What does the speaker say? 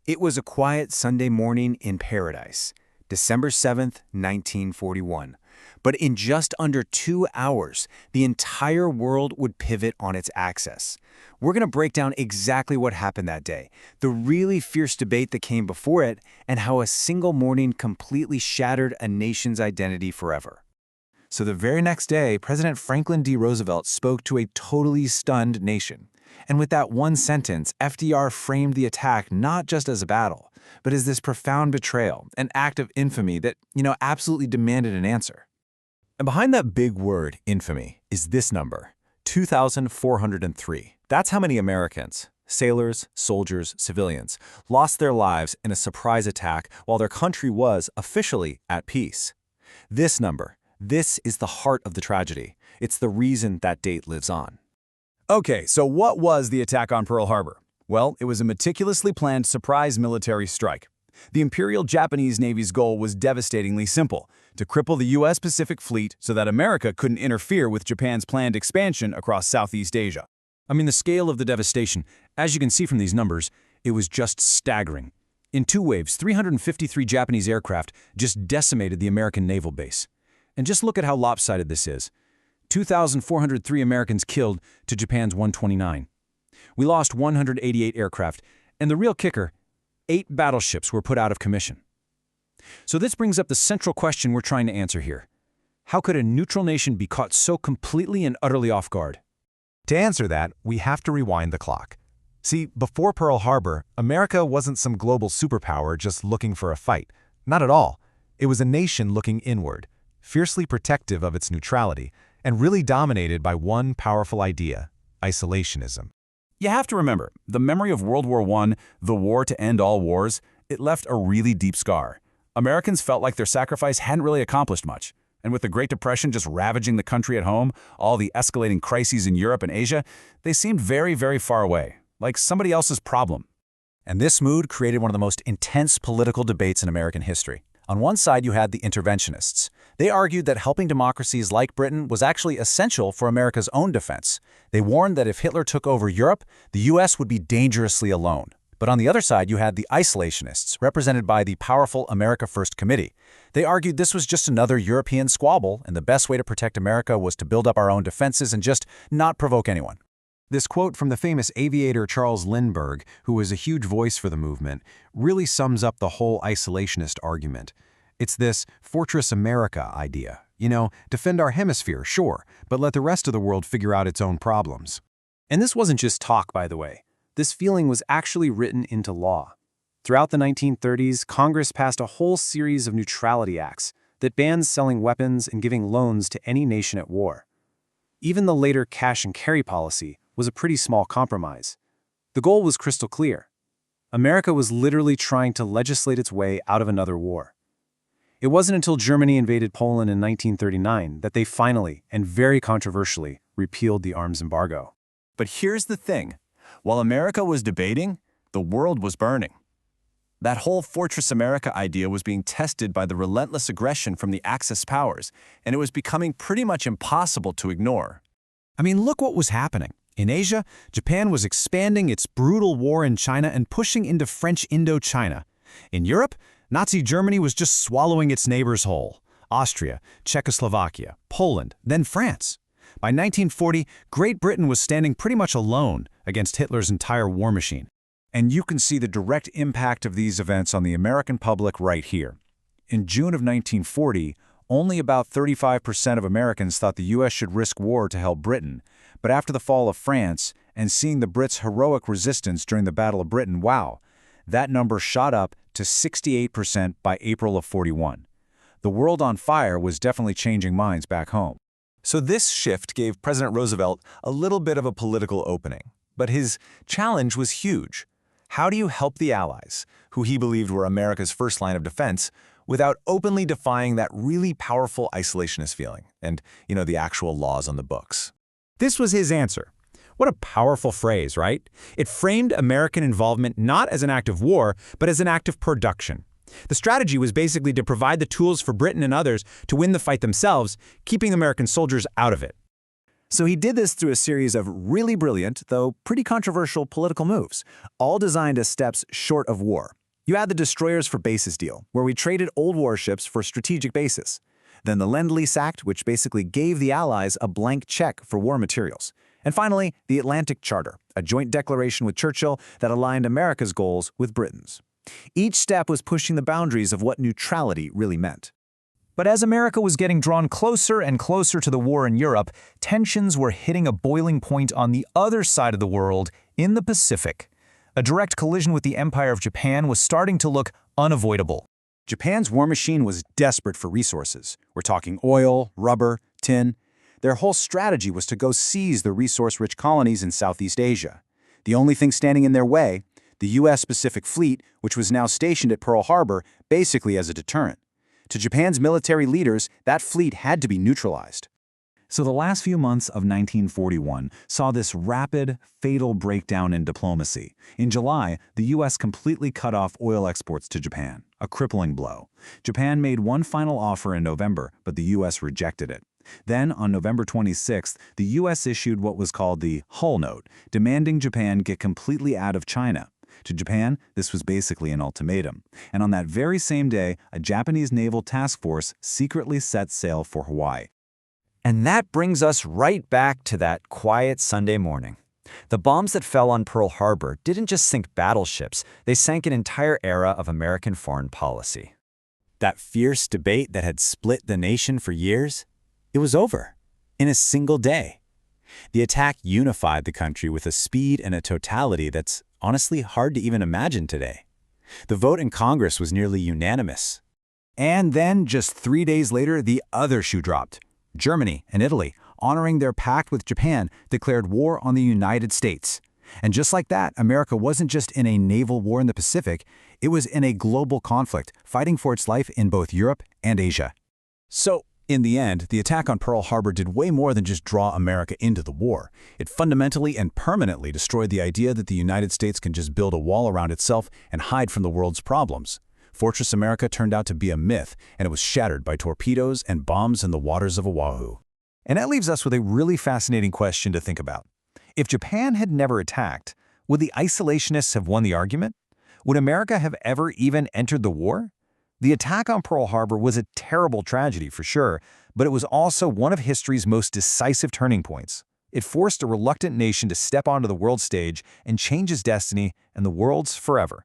It was a quiet Sunday morning in paradise, December 7th, 1941. But in just under 2 hours, the entire world would pivot on its axis. We're going to break down exactly what happened that day, the really fierce debate that came before it, and how a single morning completely shattered a nation's identity forever. So the very next day, President Franklin D. Roosevelt spoke to a totally stunned nation. And with that one sentence, FDR framed the attack not just as a battle, but as this profound betrayal, an act of infamy that, absolutely demanded an answer. And behind that big word, infamy, is this number, 2,403. That's how many Americans, sailors, soldiers, civilians, lost their lives in a surprise attack while their country was officially at peace. This number, this is the heart of the tragedy. It's the reason that date lives on. Okay, so what was the attack on Pearl Harbor? Well, it was a meticulously planned surprise military strike. The Imperial Japanese Navy's goal was devastatingly simple: to cripple the U.S. Pacific Fleet so that America couldn't interfere with Japan's planned expansion across Southeast Asia. I mean, the scale of the devastation, as you can see from these numbers, it was just staggering. In 2 waves, 353 Japanese aircraft just decimated the American naval base. And just look at how lopsided this is. 2,403 Americans killed to Japan's 129. We lost 188 aircraft, and the real kicker, 8 battleships were put out of commission. So this brings up the central question we're trying to answer here. How could a neutral nation be caught so completely and utterly off guard? To answer that, we have to rewind the clock. See, before Pearl Harbor, America wasn't some global superpower just looking for a fight. Not at all. It was a nation looking inward, fiercely protective of its neutrality, and really dominated by one powerful idea: isolationism. You have to remember, the memory of World War I, the war to end all wars, it left a really deep scar. Americans felt like their sacrifice hadn't really accomplished much. And with the Great Depression just ravaging the country at home, all the escalating crises in Europe and Asia, they seemed very, very far away, like somebody else's problem. And this mood created one of the most intense political debates in American history. On one side, you had the interventionists. They argued that helping democracies like Britain was actually essential for America's own defense. They warned that if Hitler took over Europe, the U.S. would be dangerously alone. But on the other side, you had the isolationists, represented by the powerful America First Committee. They argued this was just another European squabble, and the best way to protect America was to build up our own defenses and just not provoke anyone. This quote from the famous aviator Charles Lindbergh, who was a huge voice for the movement, really sums up the whole isolationist argument. It's this Fortress America idea. Defend our hemisphere, sure, but let the rest of the world figure out its own problems. And this wasn't just talk, by the way. This feeling was actually written into law. Throughout the 1930s, Congress passed a whole series of neutrality acts that banned selling weapons and giving loans to any nation at war. Even the later cash and carry policy was a pretty small compromise. The goal was crystal clear. America was literally trying to legislate its way out of another war. It wasn't until Germany invaded Poland in 1939 that they finally, and very controversially, repealed the arms embargo. But here's the thing. While America was debating, the world was burning. That whole Fortress America idea was being tested by the relentless aggression from the Axis powers, and it was becoming pretty much impossible to ignore. I mean, look what was happening. In Asia, Japan was expanding its brutal war in China and pushing into French Indochina. In Europe, Nazi Germany was just swallowing its neighbors whole: Austria, Czechoslovakia, Poland, then France. By 1940, Great Britain was standing pretty much alone against Hitler's entire war machine. And you can see the direct impact of these events on the American public right here. In June of 1940, only about 35% of Americans thought the U.S. should risk war to help Britain. But after the fall of France and seeing the Brits' heroic resistance during the Battle of Britain, wow, that number shot up to 68% by April of 41. The world on fire was definitely changing minds back home. So this shift gave President Roosevelt a little bit of a political opening. But his challenge was huge. How do you help the Allies, who he believed were America's first line of defense, without openly defying that really powerful isolationist feeling and, the actual laws on the books? This was his answer. What a powerful phrase, right? It framed American involvement not as an act of war, but as an act of production. The strategy was basically to provide the tools for Britain and others to win the fight themselves, keeping American soldiers out of it. So he did this through a series of really brilliant, though pretty controversial political moves, all designed as steps short of war. You had the destroyers for bases deal, where we traded old warships for strategic bases. Then the Lend-Lease Act, which basically gave the Allies a blank check for war materials. And finally, the Atlantic Charter, a joint declaration with Churchill that aligned America's goals with Britain's. Each step was pushing the boundaries of what neutrality really meant. But as America was getting drawn closer and closer to the war in Europe, tensions were hitting a boiling point on the other side of the world, in the Pacific. A direct collision with the Empire of Japan was starting to look unavoidable. Japan's war machine was desperate for resources. We're talking oil, rubber, tin. Their whole strategy was to go seize the resource-rich colonies in Southeast Asia. The only thing standing in their way, the U.S. Pacific Fleet, which was now stationed at Pearl Harbor, basically as a deterrent. To Japan's military leaders, that fleet had to be neutralized. So the last few months of 1941 saw this rapid, fatal breakdown in diplomacy. In July, the U.S. completely cut off oil exports to Japan, a crippling blow. Japan made one final offer in November, but the U.S. rejected it. Then, on November 26th, the U.S. issued what was called the Hull Note, demanding Japan get completely out of China. To Japan, this was basically an ultimatum. And on that very same day, a Japanese naval task force secretly set sail for Hawaii. And that brings us right back to that quiet Sunday morning. The bombs that fell on Pearl Harbor didn't just sink battleships, they sank an entire era of American foreign policy. That fierce debate that had split the nation for years, it was over in a single day. The attack unified the country with a speed and a totality that's honestly hard to even imagine today. The vote in Congress was nearly unanimous. And then, just 3 days later, the other shoe dropped. Germany and Italy, honoring their pact with Japan, declared war on the United States. And just like that, America wasn't just in a naval war in the Pacific, it was in a global conflict, fighting for its life in both Europe and Asia. So, in the end, the attack on Pearl Harbor did way more than just draw America into the war. It fundamentally and permanently destroyed the idea that the United States can just build a wall around itself and hide from the world's problems. Fortress America turned out to be a myth, and it was shattered by torpedoes and bombs in the waters of Oahu. And that leaves us with a really fascinating question to think about. If Japan had never attacked, would the isolationists have won the argument? Would America have ever even entered the war? The attack on Pearl Harbor was a terrible tragedy for sure, but it was also one of history's most decisive turning points. It forced a reluctant nation to step onto the world stage and change its destiny and the world's forever.